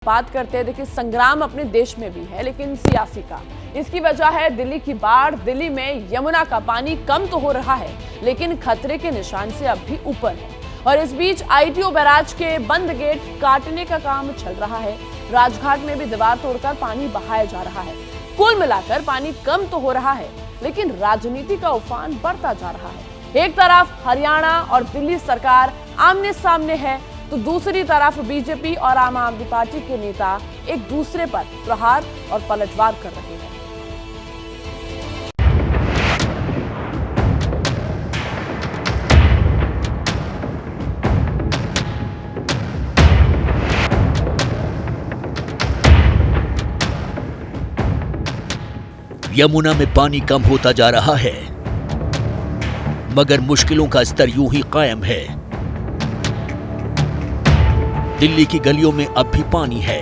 बात करते हैं। देखिए, संग्राम अपने देश में भी है लेकिन सियासी का। इसकी वजह है दिल्ली की बाढ़। दिल्ली में यमुना का पानी कम तो हो रहा है लेकिन खतरे के निशान से अब भी ऊपर है। और इस बीच आईटीओ बैराज के बंद गेट काटने का काम चल रहा है। राजघाट में भी दीवार तोड़कर पानी बहाया जा रहा है। कुल मिलाकर पानी कम तो हो रहा है लेकिन राजनीति का उफान बढ़ता जा रहा है। एक तरफ हरियाणा और दिल्ली सरकार आमने सामने है तो दूसरी तरफ बीजेपी और आम आदमी पार्टी के नेता एक दूसरे पर प्रहार और पलटवार कर रहे हैं। यमुना में पानी कम होता जा रहा है मगर मुश्किलों का स्तर यूं ही कायम है। दिल्ली की गलियों में अब भी पानी है।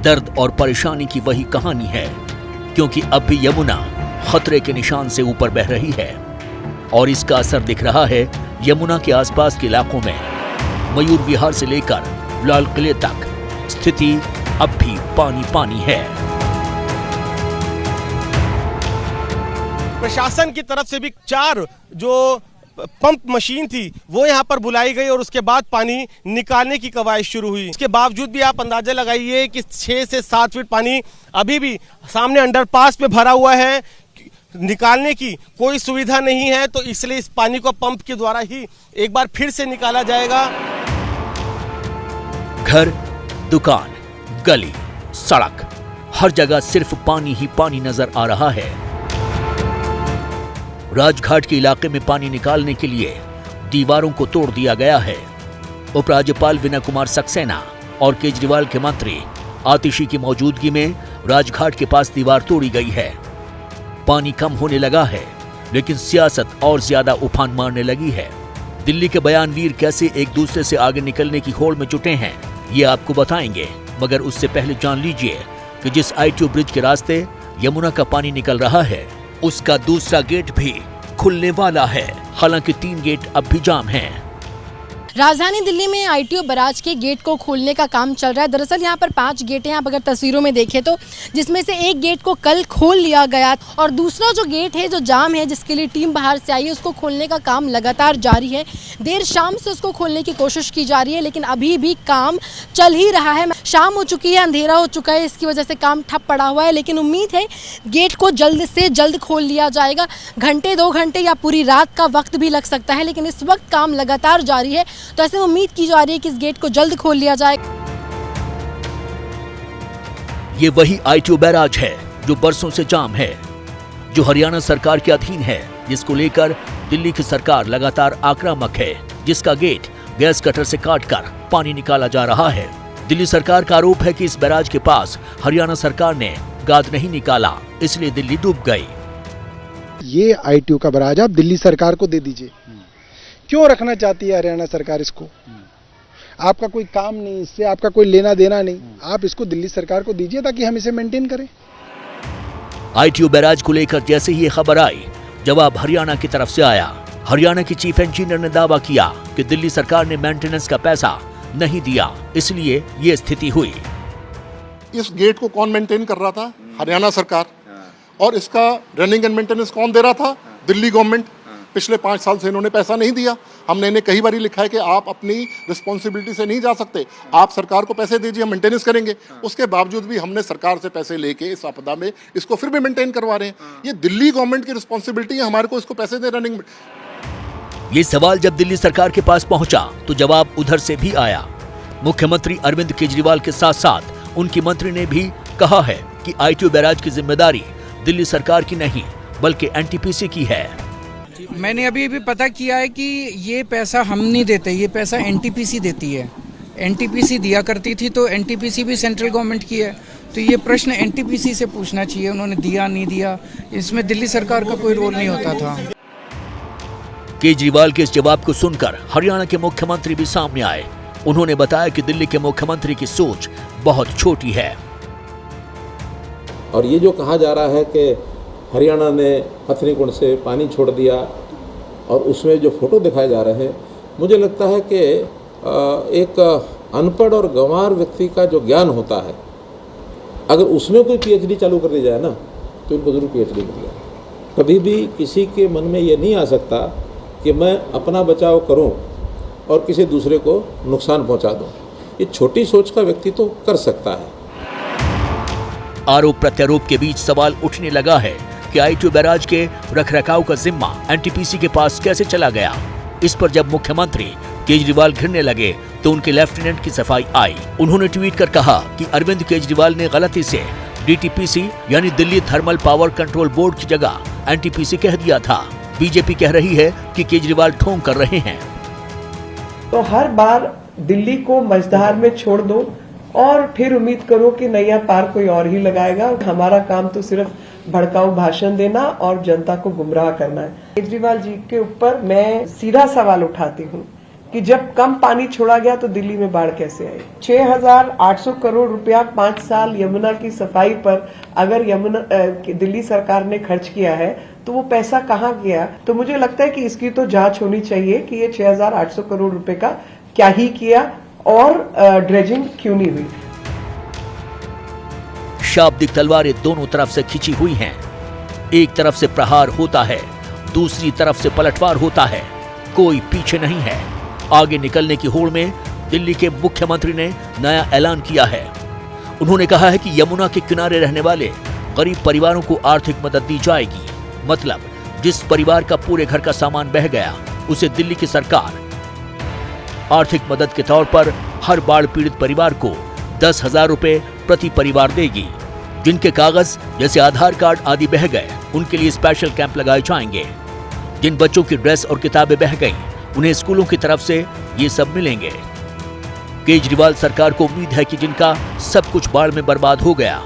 दर्द और परेशानी की वही कहानी है क्योंकि अब भी यमुना खतरे के निशान से ऊपर बह रही है और इसका असर दिख रहा है यमुना के आसपास के इलाकों में। मयूर विहार से लेकर लाल किले तक स्थिति अब भी पानी पानी है। प्रशासन की तरफ से भी 4 जो पंप मशीन थी वो यहाँ पर बुलाई गई और उसके बाद पानी निकालने की कवायद शुरू हुई। इसके बावजूद भी आप अंदाजा लगाइए कि 6 से 7 फीट पानी अभी भी सामने अंडरपास पे भरा हुआ है। निकालने की कोई सुविधा नहीं है तो इसलिए इस पानी को पंप के द्वारा ही एक बार फिर से निकाला जाएगा। घर, दुकान, गली, सड़क, हर जगह सिर्फ पानी ही पानी नजर आ रहा है। राजघाट के इलाके में पानी निकालने के लिए दीवारों को तोड़ दिया गया है। उपराज्यपाल विनय कुमार सक्सेना और केजरीवाल के मंत्री आतिशी की मौजूदगी में राजघाट के पास दीवार तोड़ी गई है। पानी कम होने लगा है लेकिन सियासत और ज्यादा उफान मारने लगी है। दिल्ली के बयानवीर कैसे एक दूसरे से आगे निकलने की होड़ में जुटे हैं ये आपको बताएंगे, मगर उससे पहले जान लीजिए कि जिस आईटीओ ब्रिज के रास्ते यमुना का पानी निकल रहा है उसका दूसरा गेट भी खुलने वाला है। हालांकि 3 गेट अब भी जाम हैं। राजधानी दिल्ली में आईटीओ बैराज के गेट को खोलने का काम चल रहा है। दरअसल यहाँ पर 5 गेट हैं, आप अगर तस्वीरों में देखें तो, जिसमें से एक गेट को कल खोल लिया गया और दूसरा जो गेट है जो जाम है जिसके लिए टीम बाहर से आई है उसको खोलने का काम लगातार जारी है। देर शाम से उसको खोलने की कोशिश की जा रही है लेकिन अभी भी काम चल ही रहा है। शाम हो चुकी है, अंधेरा हो चुका है, इसकी वजह से काम ठप पड़ा हुआ है लेकिन उम्मीद है गेट को जल्द से जल्द खोल लिया जाएगा। घंटे 2 घंटे या पूरी रात का वक्त भी लग सकता है लेकिन इस वक्त काम लगातार जारी है तो ऐसे में उम्मीद की जा रही है कि इस गेट को जल्द खोल लिया जाए। ये वही आईटीओ बैराज है जो बरसों से जाम है, जो हरियाणा सरकार के अधीन है, जिसको लेकर दिल्ली की सरकार लगातार आक्रामक है, जिसका गेट गैस कटर से काटकर पानी निकाला जा रहा है। दिल्ली सरकार का आरोप है कि इस बैराज के पास हरियाणा सरकार ने गाद नहीं निकाला इसलिए दिल्ली डूब गई। ये आईटीओ का बैराज आप दिल्ली सरकार को दे दीजिए। क्यों रखना चाहती है हरियाणा सरकार इसको? आपका कोई काम नहीं, इससे आपका कोई लेना देना नहीं, आप इसको दिल्ली सरकार को दीजिए ताकि हम इसे मेंटेन करें। आईटीओ बैराज को लेकर जैसे ही ये खबर आई जवाब हरियाणा की तरफ से आया। हरियाणा की चीफ इंजीनियर ने दावा किया कि दिल्ली सरकार ने मेंटेनेंस का पैसा नहीं दिया इसलिए ये स्थिति हुई। इस गेट को कौन मेंटेन कर रहा था? हरियाणा सरकार। और इसका रनिंग एंड मेंटेनेंस कौन दे रहा था? दिल्ली गवर्नमेंट। पिछले 5 साल से इन्होंने पैसा नहीं दिया। हमने इन्हें कई बार लिखा है कि आप अपनी रिस्पॉन्सिबिलिटी से नहीं जा सकते, आप सरकार को पैसे दीजिए, हम मेंटेनेंस करेंगे। उसके बावजूद भी हमने सरकार से पैसे लेके इस आपदा में इसको फिर भी मेंटेन करवा रहे हैं। ये दिल्ली गवर्नमेंट की रिस्पॉन्सिबिलिटी है हमारे को इसको पैसे दे रनिंग। ये सवाल जब दिल्ली सरकार के पास पहुंचा तो जवाब उधर से भी आया। मुख्यमंत्री अरविंद केजरीवाल के साथ साथ उनकी मंत्री ने भी कहा है कि आईटीओ बैराज की जिम्मेदारी दिल्ली सरकार की नहीं बल्कि एनटीपीसी की है। मैंने अभी भी पता किया है कि ये पैसा हम नहीं देते, ये पैसा एनटीपीसी देती है। एनटीपीसी दिया करती थी तो एनटीपीसी भी सेंट्रल गवर्नमेंट की है तो ये प्रश्न एनटीपीसी से पूछना चाहिए, उन्होंने दिया नहीं दिया, इसमें दिल्ली सरकार का कोई रोल नहीं होता था। केजरीवाल के इस जवाब को सुनकर हरियाणा के मुख्यमंत्री भी सामने आए। उन्होंने बताया कि दिल्ली के मुख्यमंत्री की सोच बहुत छोटी है। और ये जो कहा जा रहा है कि हरियाणा ने हथनीकुंड से पानी छोड़ दिया और उसमें जो फोटो दिखाए जा रहे हैं, मुझे लगता है कि एक अनपढ़ और गंवार व्यक्ति का जो ज्ञान होता है, अगर उसमें कोई पीएचडी चालू कर दी जाए ना, तो इनको जरूर पीएचडी मिल जाए। कभी भी किसी के मन में ये नहीं आ सकता कि मैं अपना बचाव करूं और किसी दूसरे को नुकसान पहुंचा दूं। ये छोटी सोच का व्यक्ति तो कर सकता है। आरोप प्रत्यारोप के बीच सवाल उठने लगा है कि आईटीओ बैराज के रखरखाव का जिम्मा एनटीपीसी के पास कैसे चला गया। इस पर जब मुख्यमंत्री केजरीवाल घिरने लगे तो उनके लेफ्टिनेंट की सफाई आई। उन्होंने ट्वीट कर कहा कि अरविंद केजरीवाल ने गलती से डीटीपीसी यानी Delhi thermal power control board की जगह एनटीपीसी कह दिया था। बीजेपी कह रही है कि केजरीवाल ढोंग कर रहे हैं। तो हर बार दिल्ली को मझधार में छोड़ दो और फिर उम्मीद करो कि नैया पार कोई और ही लगाएगा। हमारा काम तो सिर्फ भड़काऊ भाषण देना और जनता को गुमराह करना है। केजरीवाल जी के ऊपर मैं सीधा सवाल उठाती हूँ कि जब कम पानी छोड़ा गया तो दिल्ली में बाढ़ कैसे आई। 6,800 करोड़ रुपया 5 साल यमुना की सफाई पर अगर दिल्ली सरकार ने खर्च किया है तो वो पैसा कहाँ गया। तो मुझे लगता है कि इसकी तो जांच होनी चाहिए कि ये 6,800 करोड़ रुपए का क्या ही किया और ड्रेजिंग क्यों नहीं हुई। शाब्दिक तलवारें दोनों तरफ से खिंची हुई हैं। एक तरफ से प्रहार होता है, दूसरी तरफ से पलटवार होता है। कोई पीछे नहीं है। आगे निकलने की होड़ में दिल्ली के मुख्यमंत्री ने नया ऐलान किया है। उन्होंने कहा है कि यमुना के किनारे रहने वाले गरीब परिवारों को आर्थिक मदद दी जाएगी। मतलब जिस परिवार का पूरे घर का सामान बह गया उसे दिल्ली की सरकार आर्थिक मदद के तौर पर हर बाढ़ पीड़ित परिवार को 10,000 रुपए प्रति परिवार देगी। जिनके कागज जैसे आधार कार्ड आदि बह गए उनके लिए स्पेशल कैंप लगाए जाएंगे। जिन बच्चों की ड्रेस और किताबें बह गईं, उन्हें स्कूलों की तरफ से ये सब मिलेंगे। केजरीवाल सरकार को उम्मीद है कि जिनका सब कुछ बाढ़ में बर्बाद हो गया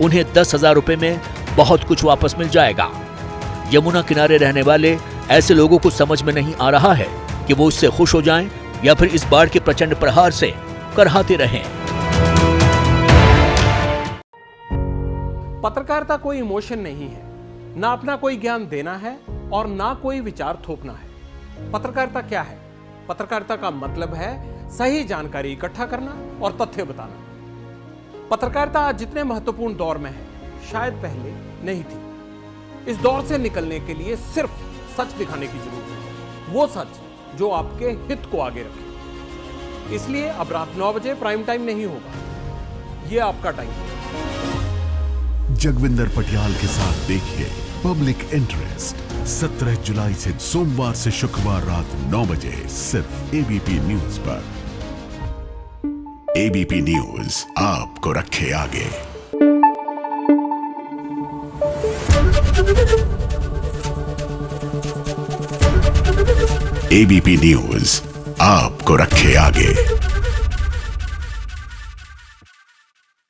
उन्हें 10,000 रुपए में बहुत कुछ वापस मिल जाएगा। यमुना किनारे रहने वाले ऐसे लोगों को समझ में नहीं आ रहा है कि वो इससे खुश हो जाएं या फिर इस बाढ़ के प्रचंड प्रहार से करहाते रहें। पत्रकारिता कोई इमोशन नहीं है, ना अपना कोई ज्ञान देना है और ना कोई विचार थोपना है। पत्रकारिता क्या है? पत्रकारिता का मतलब है सही जानकारी इकट्ठा करना और तथ्य बताना। पत्रकारिता आज जितने महत्वपूर्ण दौर में है शायद पहले नहीं थी। इस दौर से निकलने के लिए सिर्फ सच दिखाने की जरूरत है, वो सच जो आपके हित को आगे रखे। इसलिए अब रात 9 बजे प्राइम टाइम नहीं होगा, ये आपका टाइम है। जगविंदर पटियाल के साथ देखिए पब्लिक इंटरेस्ट 17 जुलाई से सोमवार से शुक्रवार रात 9 बजे सिर्फ एबीपी न्यूज पर। एबीपी न्यूज आपको रखे आगे। एबीपी न्यूज आपको रखे आगे।